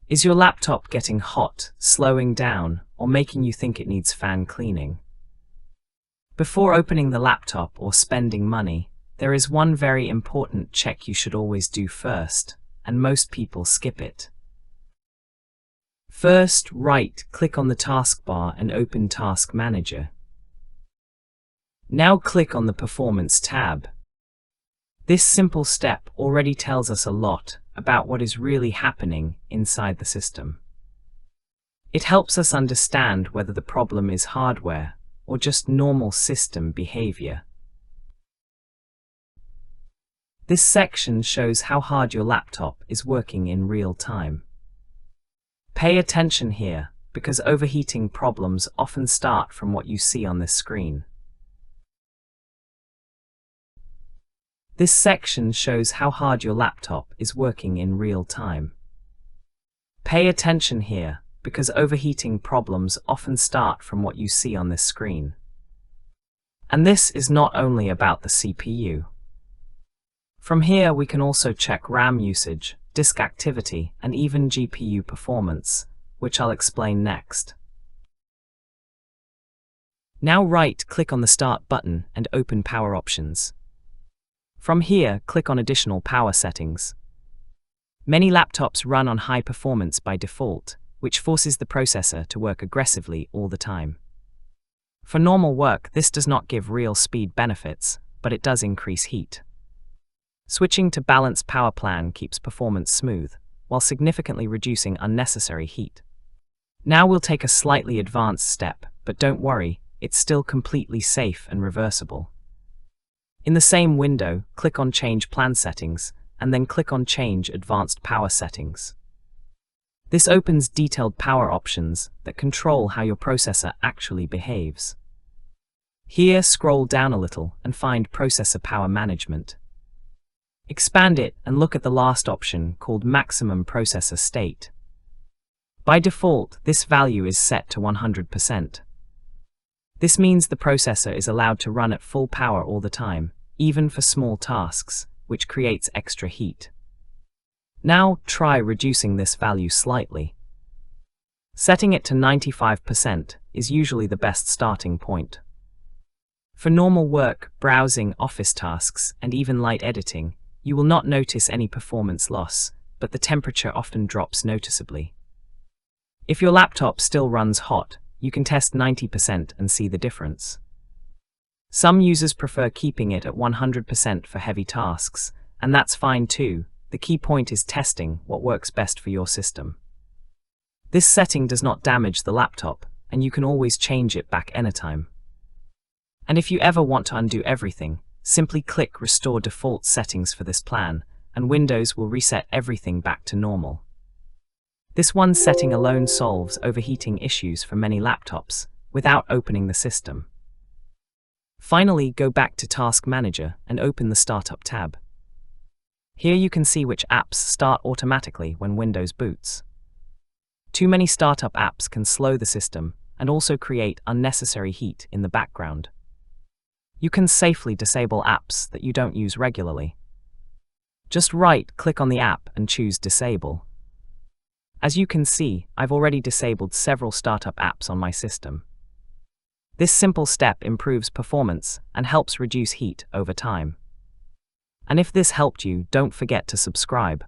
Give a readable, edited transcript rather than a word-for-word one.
Is your laptop getting hot, slowing down, or making you think it needs fan cleaning? Before opening the laptop or spending money, there is one very important check you should always do first, and most people skip it. First, right-click on the taskbar and open Task Manager. Now click on the Performance tab. This simple step already tells us a lot about what is really happening inside the system. It helps us understand whether the problem is hardware or just normal system behavior. This section shows how hard your laptop is working in real time. Pay attention here, because overheating problems often start from what you see on this screen. This section shows how hard your laptop is working in real time. Pay attention here, because overheating problems often start from what you see on this screen. And this is not only about the CPU. From here we can also check RAM usage, disk activity, and even GPU performance, which I'll explain next. Now right-click on the Start button and open Power Options. From here, click on Additional Power Settings. Many laptops run on high performance by default, which forces the processor to work aggressively all the time. For normal work, this does not give real speed benefits, but it does increase heat. Switching to Balanced Power Plan keeps performance smooth, while significantly reducing unnecessary heat. Now we'll take a slightly advanced step, but don't worry, it's still completely safe and reversible. In the same window, click on Change Plan Settings, and then click on Change Advanced Power Settings. This opens detailed power options that control how your processor actually behaves. Here, scroll down a little and find Processor Power Management. Expand it and look at the last option called Maximum Processor State. By default, this value is set to 100%. This means the processor is allowed to run at full power all the time, even for small tasks, which creates extra heat. Now try reducing this value slightly. Setting it to 95% is usually the best starting point. For normal work, browsing, office tasks, and even light editing, you will not notice any performance loss, but the temperature often drops noticeably. If your laptop still runs hot, you can test 90% and see the difference. Some users prefer keeping it at 100% for heavy tasks, and that's fine too. The key point is testing what works best for your system. This setting does not damage the laptop, and you can always change it back anytime. And if you ever want to undo everything, simply click Restore Default Settings for this plan, and Windows will reset everything back to normal. This one setting alone solves overheating issues for many laptops, without opening the system. Finally, go back to Task Manager and open the Startup tab. Here you can see which apps start automatically when Windows boots. Too many startup apps can slow the system and also create unnecessary heat in the background. You can safely disable apps that you don't use regularly. Just right-click on the app and choose Disable. As you can see, I've already disabled several startup apps on my system. This simple step improves performance and helps reduce heat over time. And if this helped you, don't forget to subscribe.